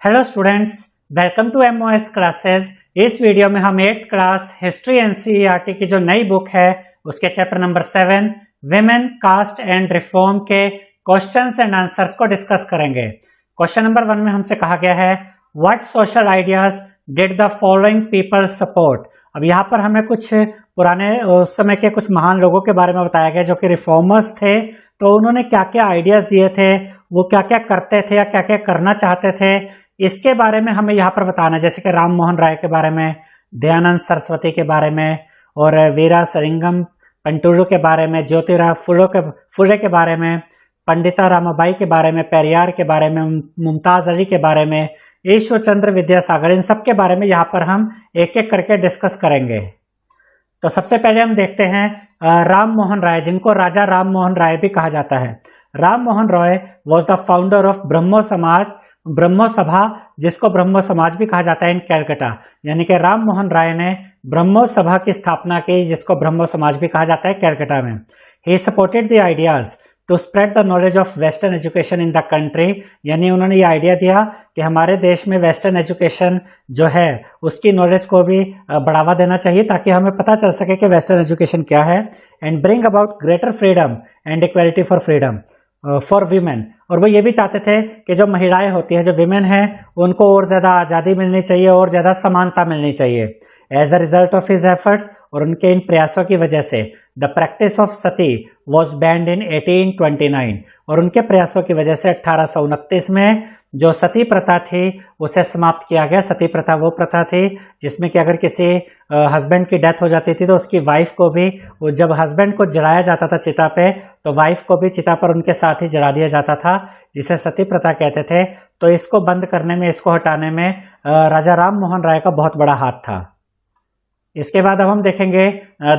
Hello students, welcome to MOS classes. इस video में हम 8th क्लास हिस्ट्री एनसीईआरटी की जो नई बुक है उसके chapter number 7 women caste and reform के क्वेश्चंस एंड आंसर्स को डिस्कस करेंगे। क्वेश्चन नंबर 1 में हमसे कहा गया है what social ideas did the following people support. अब यहाँ पर हमें कुछ पुराने उस समय के कुछ महान लोगों के बारे में बताया गया जो कि रिफॉर्मर्स थे। तो उन्होंने क्या क्या आइडियाज दिए थे, वो क्या क्या करते थे या क्या क्या करना चाहते थे, इसके बारे में हमें यहाँ पर बताना है। जैसे कि राम मोहन राय के बारे में, दयानंद सरस्वती के बारे में, और वीरा सरिंगम पेंटुलू के बारे में, ज्योतिराव फुले के बारे में, पंडिता रामाबाई के बारे में, पेरियार के बारे में, मुमताज अली के बारे में, ईश्वर चंद्र विद्यासागर, इन सब के बारे में यहाँ पर हम एक एक करके डिस्कस करेंगे। तो सबसे पहले हम देखते हैं राम मोहन राय, जिनको राजा राम मोहन राय भी कहा जाता है। Ram Mohan Roy was the founder of ब्रह्मो सभा, जिसको ब्रह्मो समाज भी कहा जाता है इन कैलकाटा। यानी कि राम मोहन राय ने ब्रह्मो सभा की स्थापना की, जिसको ब्रह्मो समाज भी कहा जाता है कैलकाटा में। He supported the ideas to spread the knowledge of western education in the country. यानी उन्होंने ये आइडिया दिया कि हमारे देश में वेस्टर्न एजुकेशन जो है उसकी नॉलेज को भी बढ़ावा देना चाहिए ताकि हमें पता चल सके कि वेस्टर्न एजुकेशन क्या है। And bring about greater freedom and equality for freedom for women. और वो ये भी चाहते थे कि जो महिलाएं होती हैं, जो विमेन हैं, उनको और ज़्यादा आज़ादी मिलनी चाहिए और ज़्यादा समानता मिलनी चाहिए। As a result of his efforts, और उनके इन प्रयासों की वजह से the practice of sati was banned in 1829। और उनके प्रयासों की वजह से 1829 में जो सती प्रथा थी उसे समाप्त किया गया। सती प्रथा वो प्रथा थी जिसमें कि अगर किसी हस्बैंड की डेथ हो जाती थी तो उसकी वाइफ को भी, जब हस्बैंड को जलाया जाता था चिता पे, तो वाइफ को भी चिता पर उनके साथ ही जला दिया जाता था, जिसे सती प्रथा कहते थे। तो इसको बंद करने में, इसको हटाने में राजा राम मोहन राय का बहुत बड़ा हाथ था। इसके बाद अब हम देखेंगे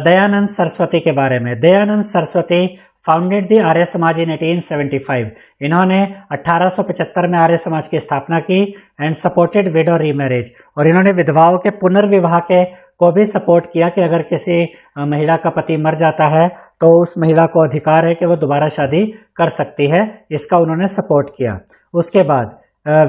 दयानंद सरस्वती के बारे में। दयानंद सरस्वती फाउंडेड द आर्य समाज इन 1875। इन्होंने 1875 में आर्य समाज की स्थापना की। एंड सपोर्टेड विडो रीमैरिज, और इन्होंने विधवाओं के पुनर्विवाह के को भी सपोर्ट किया कि अगर किसी महिला का पति मर जाता है तो उस महिला को अधिकार है कि वो दोबारा शादी कर सकती है। इसका उन्होंने सपोर्ट किया। उसके बाद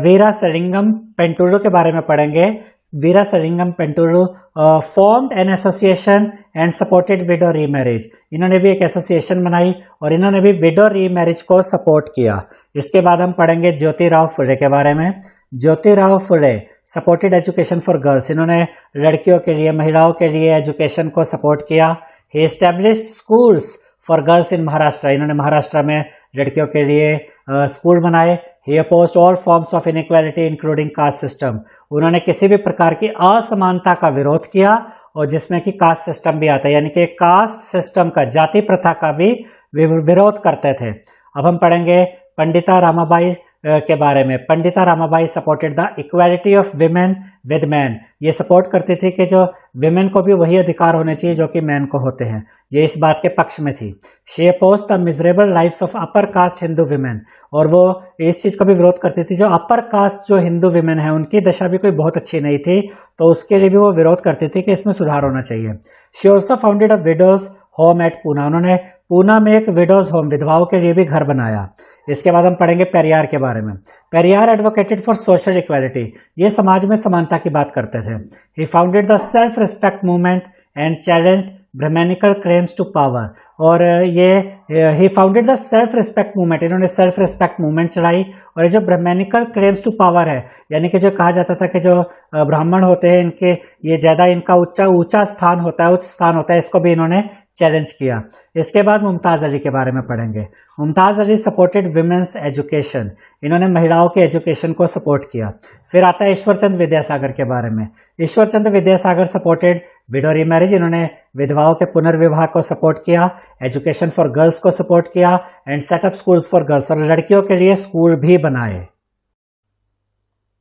वीरा सरिंगम पेंटुलू के बारे में पढ़ेंगे। Veeresalingam Pantulu formed an association and supported widow remarriage. इन्होंने भी एक एसोसिएशन बनाई और इन्होंने भी विडो रीमैरिज को सपोर्ट किया। इसके बाद हम पढ़ेंगे ज्योतिराव फुले के बारे में। Jyotirao Phule supported education for girls. इन्होंने लड़कियों के लिए, महिलाओं के लिए एजुकेशन को सपोर्ट किया। He established schools for girls in Maharashtra. इन्होंने महाराष्ट्र में लड़कियों के लिए स्कूल बनाए। He opposed all forms of inequality including caste system. उन्होंने किसी भी प्रकार की असमानता का विरोध किया और जिसमें कि कास्ट सिस्टम भी आता है, यानी कि कास्ट सिस्टम का, जाति प्रथा का भी विरोध करते थे। अब हम पढ़ेंगे पंडिता रामाबाई के बारे में। Pandita Ramabai supported the equality of women with man. ये सपोर्ट करती थी कि जो विमेन को भी वही अधिकार होने चाहिए जो कि मैन को होते हैं। ये इस बात के पक्ष में थी। She opposed the miserable lifes of upper caste Hindu women. और वो इस चीज़ का भी विरोध करती थी, जो अपर कास्ट जो हिंदू विमेन है उनकी दशा भी कोई बहुत अच्छी नहीं थी, तो उसके लिए भी वो विरोध करती थी कि इसमें सुधार होना चाहिए। She also founded a widows home at Poona. उन्होंने पूना में एक विडोज होम, विधवाओं के लिए भी घर बनाया। इसके बाद हम पढ़ेंगे पेरियार के बारे में। Periyar advocated for social equality. ये समाज में समानता की बात करते थे। He founded the self respect movement and challenged Brahmanical claims to power. और ये he founded the self respect movement. इन्होंने सेल्फ रिस्पेक्ट मूवमेंट चलाई। और ये जो ब्राह्मणिकल क्लेम्स टू पावर है, यानी कि जो कहा जाता था कि जो ब्राह्मण होते हैं इनके ये ज़्यादा, इनका ऊंचा स्थान होता है, उच्च स्थान होता है, इसको भी इन्होंने चैलेंज किया। इसके बाद मुमताज़ अली के बारे में पढ़ेंगे। Mumtaz Ali supported women's education. इन्होंने महिलाओं के एजुकेशन को सपोर्ट किया। फिर आता है ईश्वर चंद्र विद्यासागर के बारे में। Ishwar Chandra Vidyasagar supported widow remarriage. इन्होंने विधवाओं के पुनर्विवाह को सपोर्ट किया, एजुकेशन फॉर गर्ल्स को सपोर्ट किया and setup schools for girls, और लड़कियों के लिए स्कूल भी बनाए।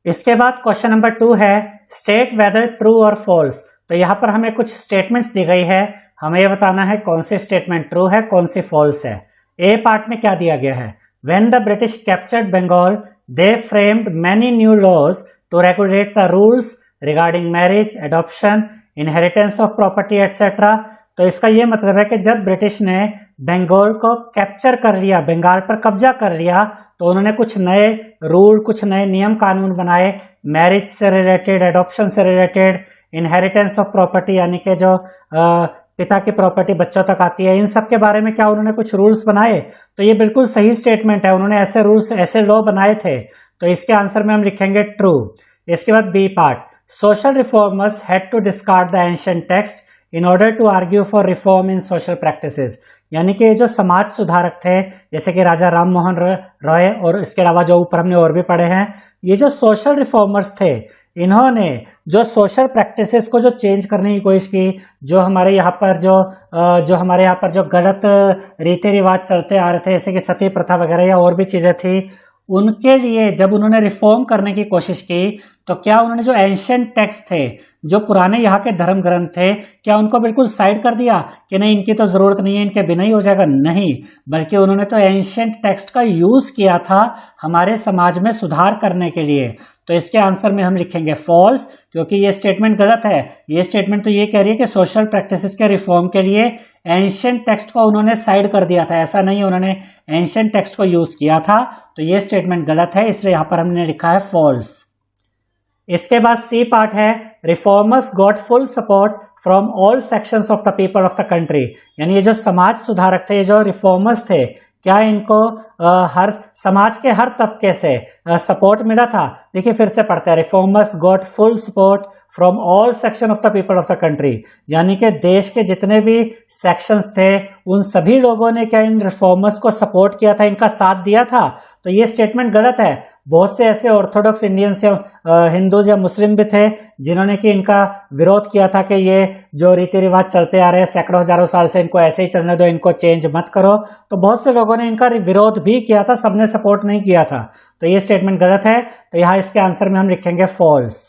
इसके बाद क्वेश्चन नंबर 2 है स्टेट वेदर ट्रू और फॉल्स। तो यहाँ पर हमें कुछ स्टेटमेंट्स दी गई है, हमें यह बताना है कौन सी स्टेटमेंट ट्रू है, कौन सी फॉल्स है। ए पार्ट में क्या दिया गया है? When the British captured Bengal they framed many new laws to regulate the rules regarding marriage, adoption, inheritance of property etcetera. तो इसका ये मतलब है कि जब ब्रिटिश ने बंगाल को कैप्चर कर लिया, बंगाल पर कब्जा कर लिया, तो उन्होंने कुछ नए रूल, कुछ नए नियम कानून बनाए, मैरिज से रिलेटेड, एडॉप्शन से रिलेटेड, इनहेरिटेंस ऑफ प्रॉपर्टी यानी कि जो पिता की प्रॉपर्टी बच्चों तक आती है, इन सब के बारे में क्या उन्होंने कुछ रूल्स बनाए। तो ये बिल्कुल सही स्टेटमेंट है, उन्होंने ऐसे रूल्स, ऐसे लॉ बनाए थे। तो इसके आंसर में हम लिखेंगे ट्रू। इसके बाद B part, social reformers had to discard the ancient text in order to argue for reform in social practices. यानी कि जो समाज सुधारक थे, जैसे कि राजा राम मोहन रॉय, और इसके अलावा जो ऊपर हमने और भी पढ़े हैं, ये जो सोशल रिफॉर्मर्स थे, इन्होंने जो सोशल प्रैक्टिसेस को जो चेंज करने की कोशिश की, जो हमारे यहाँ पर जो गलत रीति रिवाज चलते आ रहे थे, जैसे कि सती प्रथा वगैरह या और भी चीज़ें थी, उनके लिए जब उन्होंने रिफॉर्म करने की कोशिश की, तो क्या उन्होंने जो एंशिएंट टेक्स्ट थे, जो पुराने यहाँ के धर्म ग्रंथ थे, क्या उनको बिल्कुल साइड कर दिया कि नहीं इनकी तो ज़रूरत नहीं है, इनके बिना ही हो जाएगा? नहीं, बल्कि उन्होंने तो एंशिएंट टेक्स्ट का यूज़ किया था हमारे समाज में सुधार करने के लिए। तो इसके आंसर में हम लिखेंगे फॉल्स, क्योंकि ये स्टेटमेंट गलत है। ये स्टेटमेंट तो ये कह रही है कि सोशल प्रैक्टिसेस के रिफॉर्म के लिए एंशिएंट टेक्स्ट को उन्होंने साइड कर दिया था, ऐसा नहीं, उन्होंने एंशिएंट टेक्स्ट को यूज़ किया था। तो ये स्टेटमेंट गलत है, इसलिए यहाँ पर हमने लिखा है फॉल्स। इसके बाद सी पार्ट है, reformers got full support from all sections of the people of the country. यानी ये जो समाज सुधारक थे, ये जो रिफॉर्मर्स थे, क्या इनको हर समाज के हर तबके से सपोर्ट मिला था? देखिए फिर से पढ़ते हैं, reformers got full support from all section of the people of the country. यानी कि देश के जितने भी सेक्शंस थे, उन सभी लोगों ने क्या इन रिफॉर्मर्स को सपोर्ट किया था, इनका साथ दिया था? तो ये स्टेटमेंट गलत है। बहुत से ऐसे ऑर्थोडॉक्स इंडियंस या हिंदूज या मुस्लिम भी थे जिन्होंने कि इनका विरोध किया था कि ये जो रीति रिवाज चलते आ रहे हैं सैकड़ों हजारों साल से, इनको ऐसे ही चलने दो, इनको चेंज मत करो। तो बहुत से लोगों ने इनका विरोध भी किया था, सबने सपोर्ट नहीं किया था। तो ये स्टेटमेंट गलत है। तो यहाँ इसके आंसर में हम लिखेंगे फॉल्स।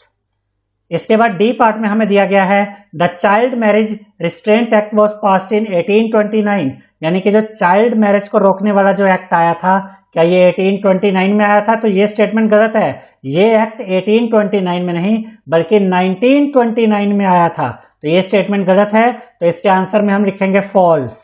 इसके बाद डी पार्ट में हमें दिया गया है, the child marriage restraint act was passed in 1829। यानी कि जो चाइल्ड मैरिज को रोकने वाला जो एक्ट आया था, क्या ये 1829 में आया था? तो ये स्टेटमेंट गलत है। ये एक्ट 1829 में नहीं बल्कि 1929 में आया था। तो ये स्टेटमेंट गलत है। तो इसके आंसर में हम लिखेंगे फॉल्स।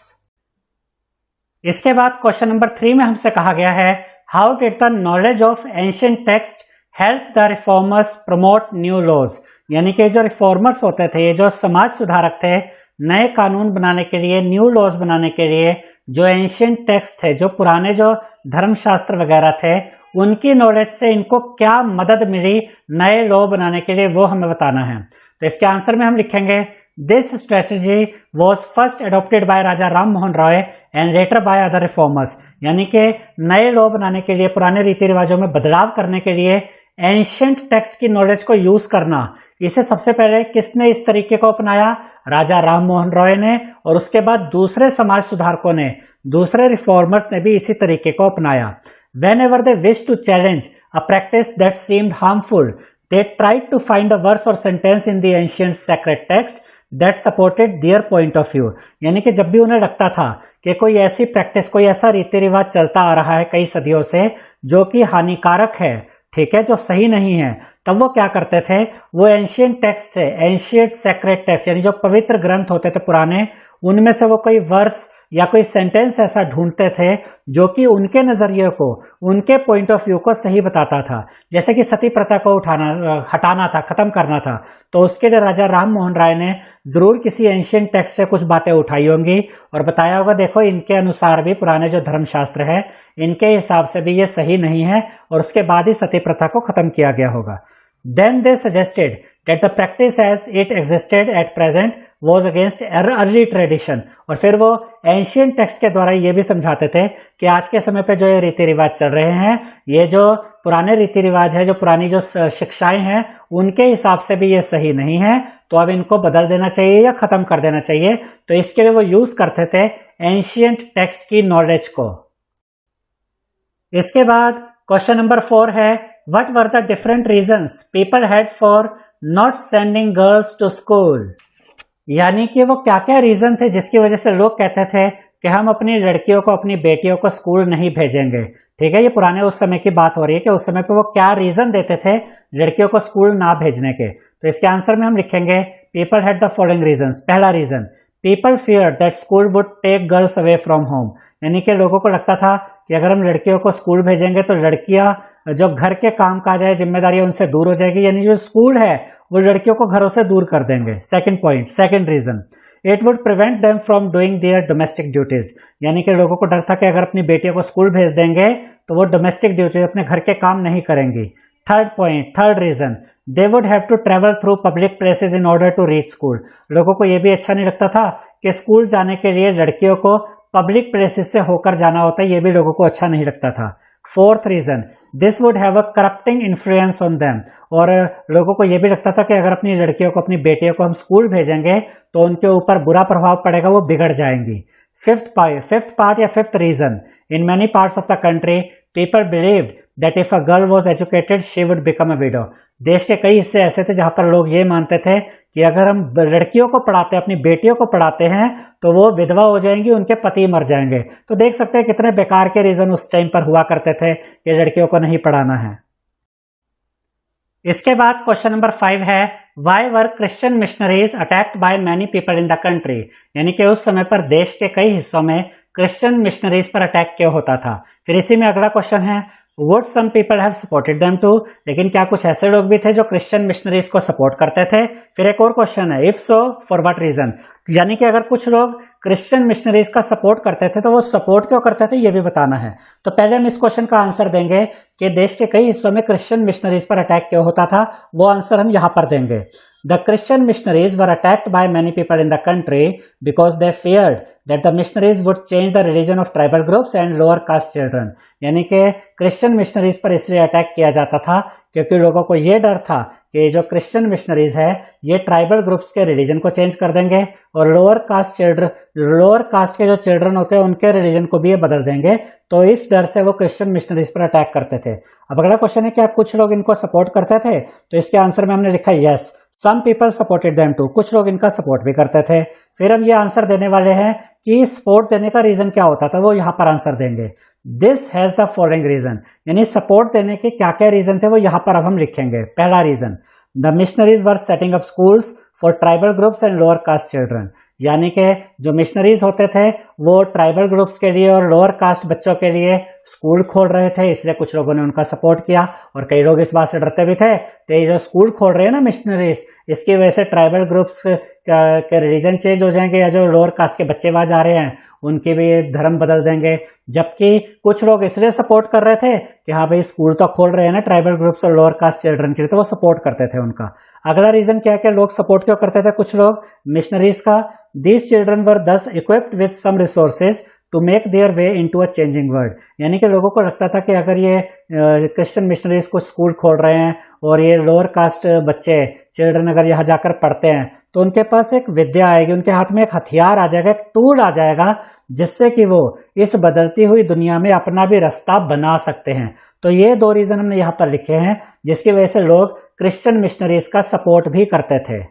इसके बाद क्वेश्चन नंबर 3 में हमसे कहा गया है, how did the knowledge of ancient text help the reformers promote new laws. यानी कि जो रिफॉर्मर्स होते थे, ये जो समाज सुधारक थे, नए कानून बनाने के लिए, न्यू लॉज बनाने के लिए, जो एंशिएंट टेक्स्ट थे, जो पुराने जो धर्मशास्त्र वगैरह थे, उनकी नॉलेज से इनको क्या मदद मिली नए लॉ बनाने के लिए, वो हमें बताना है। तो इसके आंसर में हम लिखेंगे, this strategy was first adopted by Raja Ram Mohan Roy and later by other reformers. यानी कि नए लॉ बनाने के लिए, पुराने रीति रिवाजों में बदलाव करने के लिए एंशिएंट टेक्स्ट की नॉलेज को यूज करना, इसे सबसे पहले किसने इस तरीके को अपनाया? राजा राम मोहन रॉय ने। और उसके बाद दूसरे समाज सुधारकों ने, दूसरे रिफॉर्मर्स ने भी इसी तरीके को अपनाया। Whenever they wished to challenge a practice that seemed harmful, they tried to find a verse or sentence in the ancient sacred text that supported their point of view। यानी कि जब भी उन्हें लगता था कि कोई ऐसी प्रैक्टिस, कोई ऐसा रीति रिवाज चलता आ रहा है कई सदियों से जो कि हानिकारक है, ठीक है, जो सही नहीं है, तब वो क्या करते थे? वो एंशिएंट टेक्स्ट से, एंशिएंट सेक्रेट टेक्स्ट यानी जो पवित्र ग्रंथ होते थे पुराने, उनमें से वो कोई वर्स या कोई सेंटेंस ऐसा ढूंढते थे जो कि उनके नज़रिए को, उनके पॉइंट ऑफ व्यू को सही बताता था। जैसे कि सती प्रथा को हटाना था, ख़त्म करना था, तो उसके लिए राजा राम मोहन राय ने ज़रूर किसी एंशिएंट टेक्स्ट से कुछ बातें उठाई होंगी और बताया होगा, देखो इनके अनुसार भी पुराने जो धर्मशास्त्र है, इनके हिसाब से भी ये सही नहीं है, और उसके बाद ही सती प्रथा को ख़त्म किया गया होगा। Then they suggested that the practice as it existed at present was against early tradition। और फिर वो एंशिएंट टेक्स्ट के द्वारा ये भी समझाते थे कि आज के समय पे जो ये रीति रिवाज चल रहे हैं, ये जो पुराने रीति रिवाज है, जो पुरानी जो शिक्षाएं हैं, उनके हिसाब से भी ये सही नहीं है, तो अब इनको बदल देना चाहिए या ख़त्म कर देना चाहिए। तो इसके लिए वो यूज़ करते थे एंशिएंट टेक्स्ट की नॉलेज को। इसके बाद क्वेश्चन नंबर 4 है, What were the different reasons people had for not sending girls to school? यानी कि वो क्या क्या रीजन थे जिसकी वजह से लोग कहते थे कि हम अपनी लड़कियों को, अपनी बेटियों को स्कूल नहीं भेजेंगे। ठीक है, ये पुराने उस समय की बात हो रही है कि उस समय पे वो क्या रीजन देते थे लड़कियों को स्कूल ना भेजने के। तो इसके आंसर में हम लिखेंगे, people had the following reasons. पहला reason, people fear that school would take girls away from home, यानी कि लोगों को लगता था कि अगर हम लड़कियों को स्कूल भेजेंगे तो लड़कियां जो घर के काम काज है, जिम्मेदारी उनसे दूर हो जाएगी, यानी जो स्कूल है वो लड़कियों को घरों से दूर कर देंगे। Second point, second reason, it would prevent them from doing their domestic duties, यानी कि लोगों को डर था कि अगर अपनी बेटियों को स्कूल भेज देंगे तो वो डोमेस्टिक ड्यूटीज, अपने घर के काम नहीं करेंगी। Third point, third reason, they would have to travel through public places in order to reach school, लोगों को यह भी अच्छा नहीं लगता था कि स्कूल जाने के लिए लड़कियों को पब्लिक प्लेसेस से होकर जाना होता है, ये भी लोगों को अच्छा नहीं लगता था। Fourth reason, this would have a corrupting influence on them, और लोगों को यह भी लगता था कि अगर अपनी लड़कियों को, अपनी बेटियों को हम स्कूल भेजेंगे तो उनके ऊपर बुरा प्रभाव पड़ेगा, वो बिगड़ जाएंगी। फिफ्थ पार्ट या fifth reason, in many parts of the country people believed that if a girl was educated she would become a widow, देश के कई हिस्से ऐसे थे जहां पर लोग ये मानते थे कि अगर हम लड़कियों को पढ़ाते हैं, अपनी बेटियों को पढ़ाते हैं तो वो विधवा हो जाएंगी, उनके पति मर जाएंगे। तो देख सकते हैं कितने बेकार के रीजन उस टाइम पर हुआ करते थे कि लड़कियों को नहीं पढ़ाना है। इसके बाद क्वेश्चन नंबर 5 है, why were Christian missionaries attacked by many people in the country, यानी कि उस समय पर देश के कई हिस्सों में क्रिश्चियन मिशनरीज पर अटैक क्यों होता था। फिर इसी में अगला क्वेश्चन है, would some people have supported them too, लेकिन क्या कुछ ऐसे लोग भी थे जो क्रिश्चियन मिशनरीज को सपोर्ट करते थे। फिर एक और क्वेश्चन है, if so for what reason, यानी कि अगर कुछ लोग क्रिश्चियन मिशनरीज का सपोर्ट करते थे तो वो सपोर्ट क्यों करते थे, ये भी बताना है। तो पहले हम इस क्वेश्चन का आंसर देंगे कि देश के कई हिस्सों में क्रिश्चियन मिशनरीज पर अटैक क्यों होता था, वो आंसर हम यहां पर देंगे। The Christian missionaries were attacked by many people in the country because they feared that the missionaries would change the religion of tribal groups and lower caste children, यानी कि क्रिश्चियन मिशनरीज पर इसलिए attack किया जाता था क्योंकि लोगों को ये डर था कि जो क्रिश्चियन मिशनरीज है ये ट्राइबल ग्रुप्स के रिलीजन को चेंज कर देंगे और लोअर कास्ट के जो चिल्ड्रन होते हैं उनके रिलीजन को भी ये बदल देंगे। तो इस डर से वो क्रिश्चियन मिशनरीज पर अटैक करते थे। अब अगला क्वेश्चन है, क्या कुछ लोग इनको सपोर्ट करते थे? तो इसके आंसर में हमने लिखा yes, some people supported them too, कुछ लोग इनका सपोर्ट भी करते थे। फिर हम ये आंसर देने वाले हैं कि सपोर्ट देने का रीजन क्या होता था, वो यहां पर आंसर देंगे। This has the following reason, यानी सपोर्ट देने के क्या क्या रीजन थे वो यहां पर अब हम लिखेंगे। पहला reason, the missionaries were setting up schools for tribal groups and lower caste children, यानी कि जो मिशनरीज होते थे वो ट्राइबल ग्रुप्स के लिए और लोअर कास्ट बच्चों के लिए स्कूल खोल रहे थे, इसलिए कुछ लोगों ने उनका सपोर्ट किया। और कई लोग इस बात से डरते भी थे तो ये जो स्कूल खोल रहे हैं ना मिशनरीज, इसकी वजह से ट्राइबल ग्रुप्स के रिलीजन चेंज हो जाएंगे या जो लोअर कास्ट के बच्चे वहां जा रहे हैं उनके भी धर्म बदल देंगे। जबकि कुछ लोग इसलिए सपोर्ट कर रहे थे कि हाँ भाई स्कूल तो खोल रहे हैं ना ट्राइबल ग्रुप्स और लोअर कास्ट चिल्ड्रन के लिए, तो वो सपोर्ट करते थे उनका। अगला रीजन क्या क्या लोग सपोर्ट क्यों करते थे कुछ लोग मिशनरीज का, these children were thus equipped with some resources to make their way into a changing world, यानी कि लोगों को लगता था कि अगर ये क्रिश्चियन मिशनरीज को स्कूल खोल रहे हैं और ये लोअर कास्ट बच्चे चिल्ड्रन अगर यहाँ जाकर पढ़ते हैं तो उनके पास एक विद्या आएगी, उनके हाथ में एक हथियार आ जाएगा, एक टूल आ जाएगा जिससे कि वो इस बदलती हुई दुनिया में अपना भी रास्ता बना सकते हैं। तो ये दो रीजन हमने यहाँ पर लिखे हैं जिसकी वजह से लोग क्रिश्चियन मिशनरीज का सपोर्ट भी करते थे।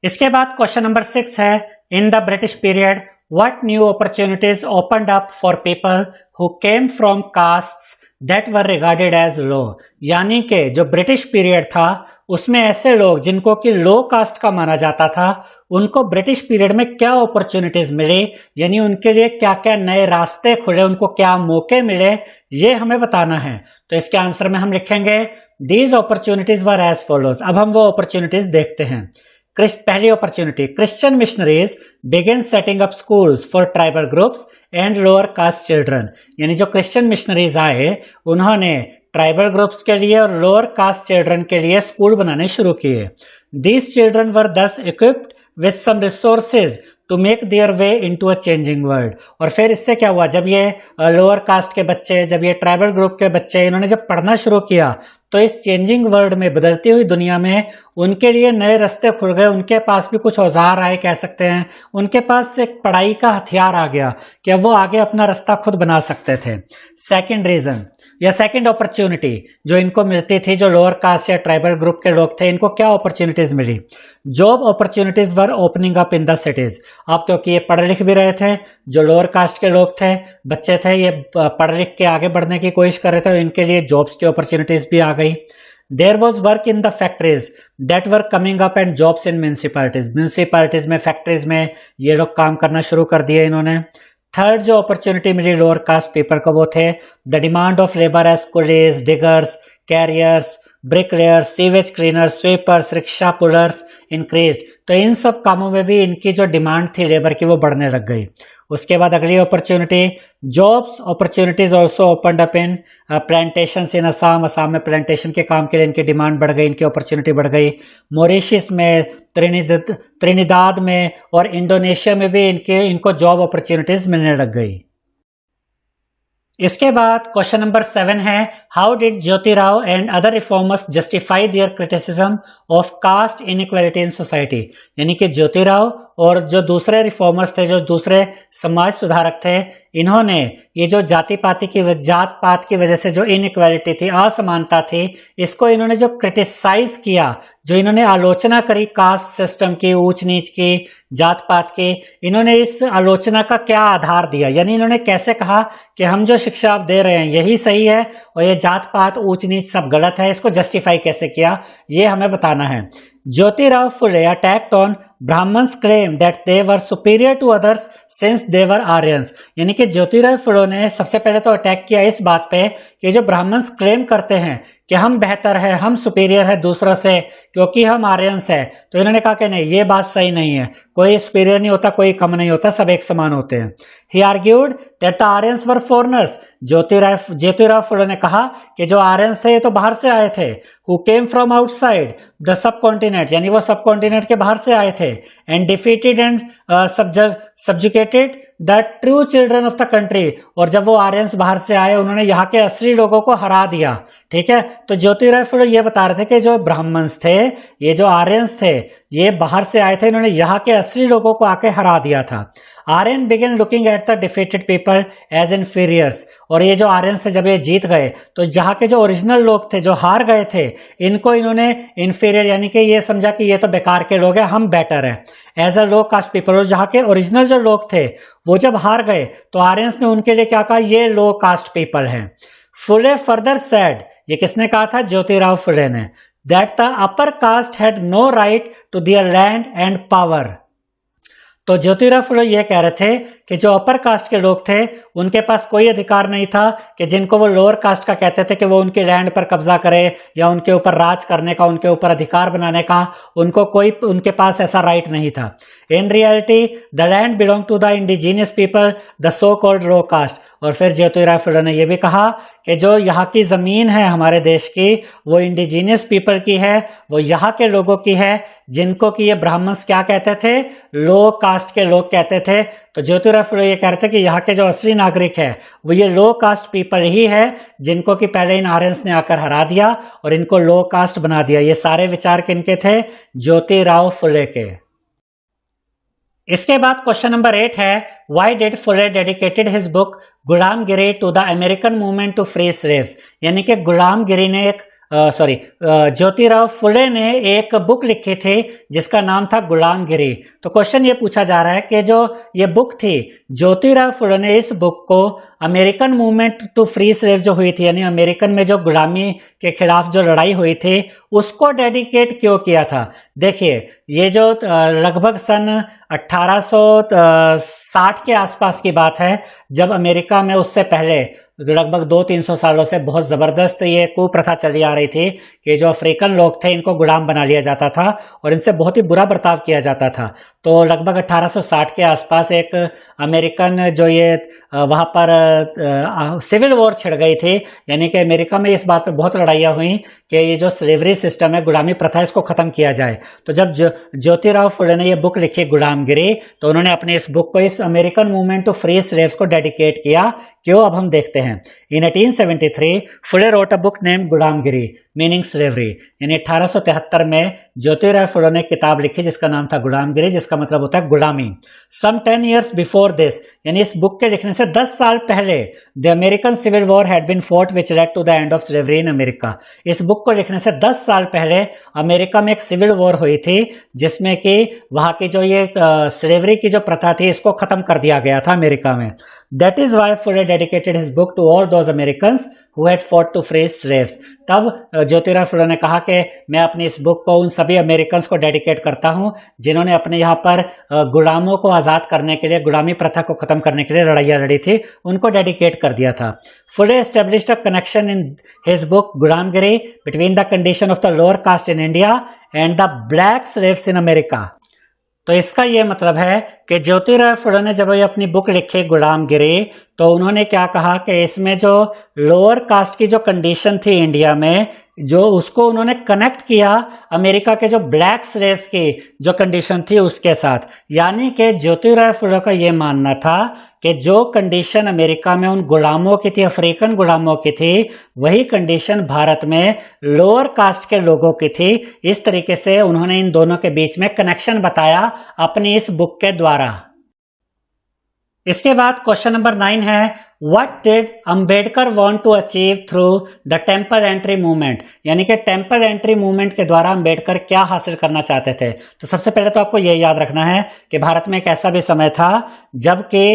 इसके बाद क्वेश्चन नंबर 6 है, in the British period what new opportunities opened up for people who came from castes that were regarded as low, यानी कि जो ब्रिटिश पीरियड था उसमें ऐसे लोग जिनको कि लो कास्ट का माना जाता था उनको ब्रिटिश पीरियड में क्या अपॉर्चुनिटीज मिली, यानी उनके लिए क्या क्या नए रास्ते खुले, उनको क्या मौके मिले, ये हमें बताना है। तो इसके आंसर में हम लिखेंगे these opportunities were as follows. अब हम वो अपॉर्चुनिटीज देखते हैं। पहली opportunity, Christian missionaries begin setting up schools for tribal groups and lower caste children, यानी जो क्रिश्चियन मिशनरीज आए उन्होंने ट्राइबल ग्रुप्स के लिए और लोअर कास्ट चिल्ड्रन के लिए स्कूल बनाने शुरू किए। These children were thus equipped with some resources to make their way into a changing world. और फिर इससे क्या हुआ, जब ये लोअर कास्ट के बच्चे, जब ये ट्राइबल ग्रुप के बच्चे इन्होंने जब पढ़ना शुरू किया तो इस चेंजिंग वर्ल्ड में, बदलती हुई दुनिया में उनके लिए नए रास्ते खुल गए, उनके पास भी कुछ औजार आए कह सकते हैं, उनके पास एक पढ़ाई का हथियार आ गया कि अब वो आगे अपना रास्ता खुद बना सकते थे। सेकंड रीजन या सेकंड अपॉर्चुनिटी जो इनको मिलती थी, जो लोअर कास्ट या ट्राइबल ग्रुप के लोग थे, इनको क्या अपॉर्चुनिटीज मिली, job opportunities were opening up in the cities. अब क्योंकि ये पढ़ लिख भी रहे थे, जो लोअर कास्ट के लोग थे, बच्चे थे, ये पढ़ लिख के आगे बढ़ने की कोशिश कर रहे थे, इनके लिए जॉब्स की अपॉर्चुनिटीज भी आ गई। There was work in the factories that were coming up and jobs in municipalities में, फैक्ट्रीज में ये लोग काम करना शुरू कर दिया इन्होंने। थर्ड जो अपॉर्चुनिटी मिली लोअर कास्ट पीपल को वो थे the demand of labour as coolies, diggers, carriers, bricklayers, sewage cleaners, sweepers, rickshaw pullers increased. तो इन सब कामों में भी इनकी जो डिमांड थी लेबर की वो बढ़ने लग गई। उसके बाद अगली opportunity jobs opportunities also opened up in plantations in Assam में प्लांटेशन के काम के लिए इनकी डिमांड बढ़ गई, इनकी अपॉर्चुनिटी बढ़ गई। मॉरिशस में, त्रिनिदाद में और इंडोनेशिया में भी इनको जॉब अपॉर्चुनिटीज मिलने लग गई। इसके बाद क्वेश्चन नंबर 7 है how did Jyotirao and other reformers justify their criticism of caste inequality in society. यानी कि ज्योतिराव और जो दूसरे रिफॉर्मर्स थे, जो दूसरे समाज सुधारक थे, इन्होंने ये जो जात पात की वजह से जो इनइक्वालिटी थी, असमानता थी, इसको इन्होंने जो क्रिटिसाइज किया, जो इन्होंने आलोचना करी कास्ट सिस्टम की, ऊंच नीच की, जात पात की, इन्होंने इस आलोचना का क्या आधार दिया, यानी इन्होंने कैसे कहा कि हम जो शिक्षा आप दे रहे हैं यही सही है और ये जात पात ऊंच नीच सब गलत है, इसको जस्टिफाई कैसे किया ये हमें बताना है। Jyotirao Phule attacked on Brahmans claim that they were superior to others since they were Aryans. यानी कि ज्योतिराव फुले ने सबसे पहले तो अटैक किया इस बात पे कि जो ब्राह्मण्स क्लेम करते हैं कि हम बेहतर है, हम सुपीरियर है दूसरों से क्योंकि हम आर्यंस है, तो इन्होंने कहा कि नहीं, ये बात सही नहीं है, कोई सुपीरियर नहीं होता, कोई कम नहीं होता, सब एक समान होते हैं। He argued that the Aryans were foreigners. Jyotirao Phule ने कहा कि जो आर्यंस थे ये तो बाहर से आए थे, who came from outside the sub continent, यानी वो सब कॉन्टिनेंट के बाहर से आए थे, and defeated and subjugated the true children of the country. और जब वो आर्यंस बाहर से आए उन्होंने यहाँ के असली लोगों को हरा दिया। ठीक है, तो ज्योतिराव फुले ये बता रहे थे कि जो ब्राह्मण्स थे, ये जो आर्यंस थे, ये बाहर से आए थे, इन्होंने यहाँ के असली लोगों को आके हरा दिया था। Aryan began looking at the defeated people as inferiors. और ये जो आर्यंस थे जब ये जीत गए तो जहाँ के जो ओरिजिनल लोग थे, जो हार गए थे, इनको इन्होंने इन्फीरियर यानी कि ये समझा कि ये तो बेकार के लोग हैं, हम बेटर हैं as a low caste people. और जहाँ के ओरिजिनल जो लोग थे वो जब हार गए तो आर्यंस ने उनके लिए क्या कहा, ये लो कास्ट पीपल हैं। फुले फर्दर सेड, ये किसने कहा था, ज्योतिराव फुले ने, that the upper caste had no right to their land and power. तो ज्योतिराव फुले ये कह रहे थे कि जो अपर कास्ट के लोग थे उनके पास कोई अधिकार नहीं था कि जिनको वो लोअर कास्ट का कहते थे कि वो उनके लैंड पर कब्जा करे या उनके ऊपर राज करने का, उनके ऊपर अधिकार बनाने का, उनके पास ऐसा राइट नहीं था। In reality the land belong to the indigenous people the so called low caste. और फिर ज्योतिराव फुले ने यह भी कहा कि जो यहाँ की जमीन है हमारे देश की वो इंडिजीनियस पीपल की है, वो यहाँ के लोगों की है, जिनको कि ये ब्राह्मण्स क्या कहते थे, लो कास्ट के लोग कहते थे। तो ज्योतिराव फुले ये कह रहे थे कि यहाँ के जो असली नागरिक है वो ये लो कास्ट पीपल ही है, जिनको कि पहले इन आर्यंस ने आकर हरा दिया और इनको लो कास्ट बना दिया। ये सारे विचार किनके थे, ज्योतिराव फुले के। इसके बाद क्वेश्चन नंबर 8 है why did Phule dedicated his book Gulamgiri to the American movement to free slaves. यानी कि गुलामगिरी ने एक ज्योतिराव फुले ने एक बुक लिखी थी जिसका नाम था गुलामगिरी। तो क्वेश्चन ये पूछा जा रहा है कि जो ये बुक थी, ज्योतिराव फुले ने इस बुक को American movement to free slave जो हुई थी, यानी अमेरिकन में जो गुलामी के खिलाफ जो लड़ाई हुई थी, उसको डेडिकेट क्यों किया था। देखिए, ये जो लगभग सन 1860 के आसपास की बात है, जब अमेरिका में उससे पहले लगभग 200-300 सालों से बहुत ज़बरदस्त ये कुप्रथा चली आ रही थी कि जो अफ्रीकन लोग थे इनको गुलाम बना लिया जाता था और इनसे बहुत ही बुरा बर्ताव किया जाता था। तो लगभग 1860 के आसपास एक अमेरिकन जो ये वहाँ पर सिविल वॉर छिड़ गई थी, यानी कि अमेरिका में इस बात पे बहुत लड़ाइयाँ हुई कि ये जो स्लेवरी सिस्टम है, गुलामी प्रथा, इसको ख़त्म किया जाए। तो जब ज्योतिराव फुले ने ये बुक लिखी गुलामगिरी, तो उन्होंने अपने इस बुक को इस American movement to free slaves को डेडिकेट किया। क्यों, अब हम देखते हैं। In 1873 Phule wrote a book name Gulamgiri meaning slavery. यानी 1873 में ज्योतिराव फुले ने किताब लिखी जिसका नाम था गुलामगिरी, जिसका मतलब होता है गुलामी। सम 10 years बिफोर दिस, यानी इस बुक के लिखने से 10 साल पहले, the American civil war had been fought which led to the end of slavery in America. इस बुक को लिखने से 10 साल पहले अमेरिका में एक सिविल वॉर हुई थी जिसमें कि वहाँ की जो ये स्लेवरी की जो प्रथा थी इसको खत्म कर दिया गया था अमेरिका में। That is why Fuller dedicated his book to all those Americans who had fought to free slaves. तब ज्योतिराव फुले ने कहा कि मैं अपनी इस बुक को उन सभी अमेरिकन्स को डेडिकेट करता हूं जिन्होंने अपने यहाँ पर गुलामों को आज़ाद करने के लिए, गुलामी प्रथा को ख़त्म करने के लिए लड़ाइयाँ लड़ी थी, उनको डेडिकेट कर दिया था. Fuller established a connection in his book Gulamgiri between the condition of the lower caste in India and the black slaves in America. तो इसका ये मतलब है कि ज्योतिराव फुले ने जब ये अपनी बुक लिखी गुलामगिरी, तो उन्होंने क्या कहा कि इसमें जो लोअर कास्ट की जो कंडीशन थी इंडिया में, जो उसको उन्होंने कनेक्ट किया अमेरिका के जो ब्लैक स्लेव्स की जो कंडीशन थी उसके साथ. यानी कि ज्योतिराव फुले का ये मानना था कि जो कंडीशन अमेरिका में उन गुलामों की थी, अफ्रीकन गुलामों की थी, वही कंडीशन भारत में लोअर कास्ट के लोगों की थी. इस तरीके से उन्होंने इन दोनों के बीच में कनेक्शन बताया अपनी इस बुक के द्वारा. इसके बाद क्वेश्चन नंबर 9 है, what did Ambedkar want to achieve through the temple entry movement. यानी कि टेम्पल एंट्री मूवमेंट के द्वारा अंबेडकर क्या हासिल करना चाहते थे. तो सबसे पहले तो आपको ये याद रखना है कि भारत में एक ऐसा भी समय था जबकि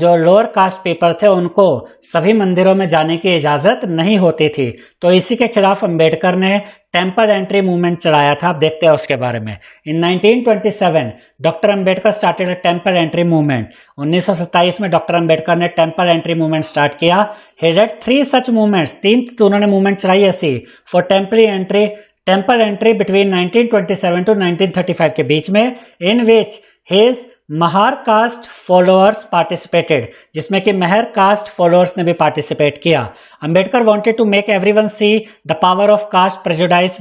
जो लोअर कास्ट पीपल थे उनको सभी मंदिरों में जाने की इजाजत नहीं होती थी. तो इसी के खिलाफ अंबेडकर ने टेम्पल एंट्री मूवमेंट चलाया था. आप देखते हैं उसके बारे में. इन 1927 doctor Ambedkar started a temple entry movement. 1927 में डॉक्टर अंबेडकर ने टेम्पल एंट्री मूवमेंट स्टार्ट किया. ही लेड 3 सच मूवमेंट्स. 3 उन्होंने मूवमेंट चलाई ऐसी for temple entry between 1927 to 1935 के बीच में, in which his Mahar caste followers participated, जिसमें कि महर कास्ट फॉलोअर्स ने भी पार्टिसिपेट किया. Ambedkar wanted to make everyone see the power of caste prejudice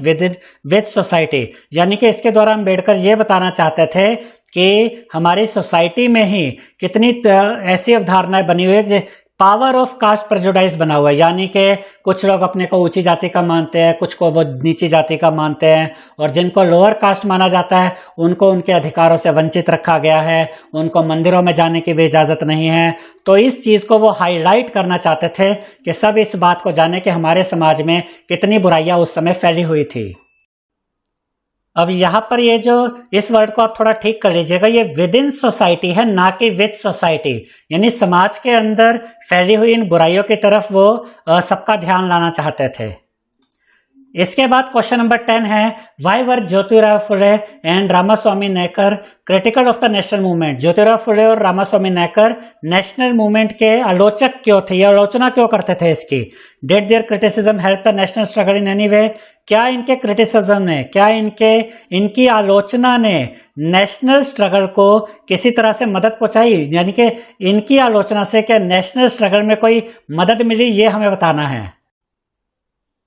with society. यानी कि इसके द्वारा अंबेडकर ये बताना चाहते थे कि हमारी सोसाइटी में ही कितनी ऐसी अवधारणाएं बनी हुई है, पावर ऑफ कास्ट प्रेजुडाइज बना हुआ है. यानी कि कुछ लोग अपने को ऊंची जाति का मानते हैं, कुछ को वो नीची जाति का मानते हैं, और जिनको लोअर कास्ट माना जाता है उनको उनके अधिकारों से वंचित रखा गया है, उनको मंदिरों में जाने की भी इजाज़त नहीं है. तो इस चीज़ को वो हाईलाइट करना चाहते थे कि सब इस बात को जाने कि हमारे समाज में कितनी बुराइयां उस समय फैली हुई थी. अब यहाँ पर ये जो इस वर्ड को आप थोड़ा ठीक कर लीजिएगा, ये विद इन सोसाइटी है, ना कि विद सोसाइटी. यानी समाज के अंदर फैली हुई इन बुराइयों की तरफ वो सबका ध्यान लाना चाहते थे. इसके बाद क्वेश्चन नंबर 10 है, why were Jyotirao Phule and Ramaswamy Naicker critical of the national movement. Jyotirao Phule और रामास्वामी नायकर नेशनल मूवमेंट के आलोचक क्यों थे, या आलोचना क्यों करते थे इसकी. Did their criticism help the national struggle in any way. क्या इनके क्रिटिसिज्म ने, क्या इनकी आलोचना ने नेशनल स्ट्रगल को किसी तरह से मदद पहुंचाई. यानी कि इनकी आलोचना से क्या नेशनल स्ट्रगल में कोई मदद मिली, ये हमें बताना है.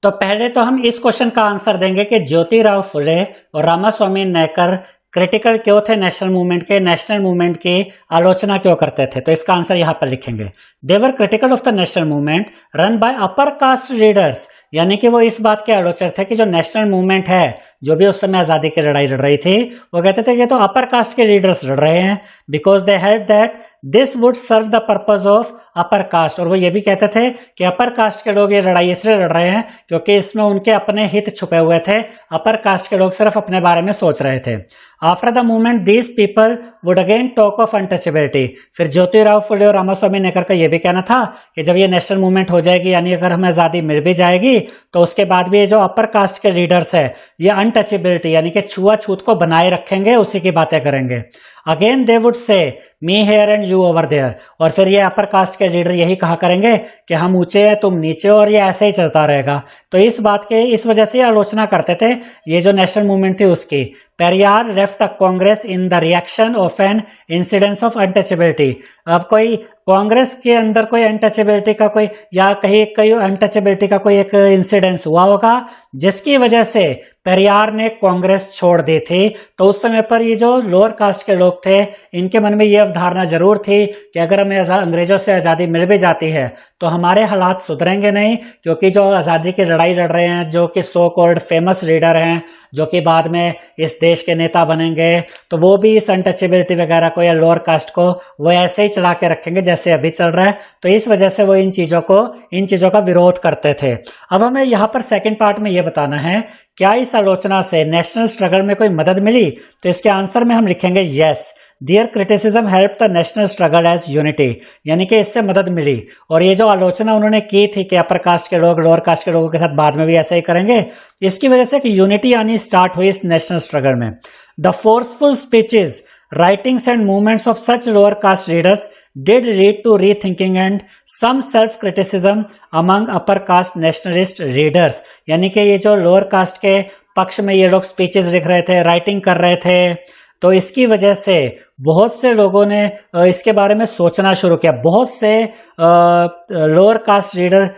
तो पहले तो हम इस क्वेश्चन का आंसर देंगे कि ज्योतिराव फुले और रामास्वामी नायकर क्रिटिकल क्यों थे नेशनल मूवमेंट के, नेशनल मूवमेंट की आलोचना क्यों करते थे. तो इसका आंसर यहां पर लिखेंगे. They were critical of the national movement run by upper caste leaders. यानी कि वो इस बात के आलोचक थे कि जो नेशनल मूवमेंट है, जो भी उस समय आज़ादी की लड़ाई लड़ रही थी, वो कहते थे कि तो अपर कास्ट के लीडर्स लड़ रहे हैं, because they held that this would serve the purpose of upper caste. और वो ये भी कहते थे कि अपर कास्ट के लोग ये लड़ाई इसलिए लड़ रहे हैं क्योंकि इसमें उनके अपने हित छुपे हुए थे. अपर कास्ट के लोग सिर्फ अपने बारे में सोच रहे थे. After the movement these people would again talk of untouchability. फिर ज्योतिराव फुले और रामास्वामी नायकर का ये भी कहना था कि जब ये नेशनल मूवमेंट हो जाएगी, यानी अगर हमें आज़ादी मिल भी जाएगी, तो उसके बाद भी ये जो अपर कास्ट के लीडर्स है, ये अनटचेबिलिटी यानी कि छुआछूत को बनाए रखेंगे, उसी की बातें करेंगे. Again they would say me here and you over there. और फिर ये अपर कास्ट के लीडर यही कहा करेंगे कि हम ऊंचे हैं, तुम नीचे, और ये ऐसे ही चलता रहेगा. तो इस वजह से आलोचना करते थे ये जो नेशनल मूवमेंट थी उसकी. Periyar left the Congress in the reaction of an incidence of untouchability. अब कोई कांग्रेस के अंदर कोई अनटचेबिलिटी का कोई, या कहीं अनटचेबिलिटी का कोई एक इंसिडेंस हुआ होगा जिसकी वजह से पेरियार ने कांग्रेस छोड़ दी थी. तो उस समय पर ये जो लोअर कास्ट के लोग थे, इनके मन में ये अवधारणा जरूर थी कि अगर हमें अंग्रेजों से आज़ादी मिल भी जाती है तो हमारे हालात सुधरेंगे नहीं, क्योंकि जो आज़ादी की लड़ाई लड़ रहे हैं, जो कि सो कॉल्ड फेमस लीडर हैं, जो कि बाद में इस देश के नेता बनेंगे, तो वो भी इस अनटचेबिलिटी वगैरह को या लोअर कास्ट को वो ऐसे ही चला के रखेंगे जैसे अभी चल रहा है. तो इस वजह से वो इन चीज़ों का विरोध करते थे. अब हमें यहाँ पर सेकेंड पार्ट में ये बताना है, क्या इस आलोचना से नेशनल स्ट्रगल में कोई मदद मिली. तो इसके आंसर में हम लिखेंगे yes. Their criticism help the national struggle as unity, यानी कि इससे मदद मिली। और ये जो आलोचना उन्होंने की थी कि अपर कास्ट के लोग लोअर कास्ट के लोगों के साथ बाद में भी ऐसा ही करेंगे, इसकी वजह से कि यूनिटी आनी स्टार्ट हुई इस नेशनल स्ट्रगल में। The forceful speeches, writings and movements of such lower caste leaders did lead to rethinking and some self-criticism among upper caste nationalist readers, यानी कि ये जो लोअर कास्ट के पक्ष में ये लोग स्पीचेस लिख रहे थे, राइटिंग कर रहे थे, तो इसकी वजह से बहुत से लोगों ने इसके बारे में सोचना शुरू किया। बहुत से लोअर कास्ट रीडर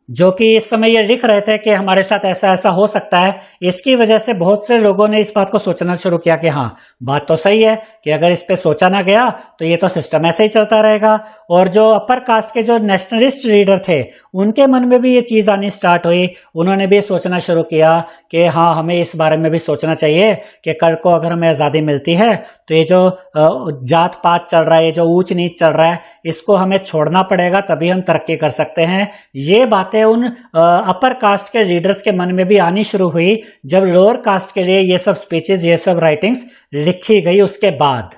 जो कि इस समय ये लिख रहे थे कि हमारे साथ ऐसा ऐसा हो सकता है, इसकी वजह से बहुत से लोगों ने इस बात को सोचना शुरू किया कि हाँ, बात तो सही है कि अगर इस पे सोचा ना गया तो ये तो सिस्टम ऐसे ही चलता रहेगा। और जो अपर कास्ट के जो नेशनलिस्ट लीडर थे, उनके मन में भी ये चीज़ आनी स्टार्ट हुई। उन्होंने भी सोचना शुरू किया कि हाँ, हमें इस बारे में भी सोचना चाहिए कि कल को अगर हमें आज़ादी मिलती है तो ये जो जात पात चल रहा है, ये जो ऊंच नीच चल रहा है, इसको हमें छोड़ना पड़ेगा, तभी हम तरक्की कर सकते हैं। ये बातें उन अपर कास्ट के लीडर्स के मन में भी आनी शुरू हुई जब लोअर कास्ट के लिए ये सब स्पीचेस, ये सब राइटिंग्स लिखी गई उसके बाद।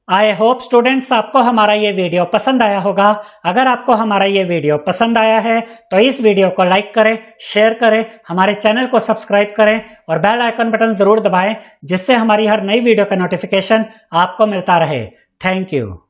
आई होप स्टूडेंट्स आपको हमारा ये वीडियो पसंद आया होगा। अगर आपको हमारा ये वीडियो पसंद आया है तो इस वीडियो को लाइक करें, शेयर करें, हमारे चैनल को सब्सक्राइब करें और बेल आइकन बटन जरूर दबाएं, जिससे हमारी हर नई वीडियो का नोटिफिकेशन आपको मिलता रहे। Thank you.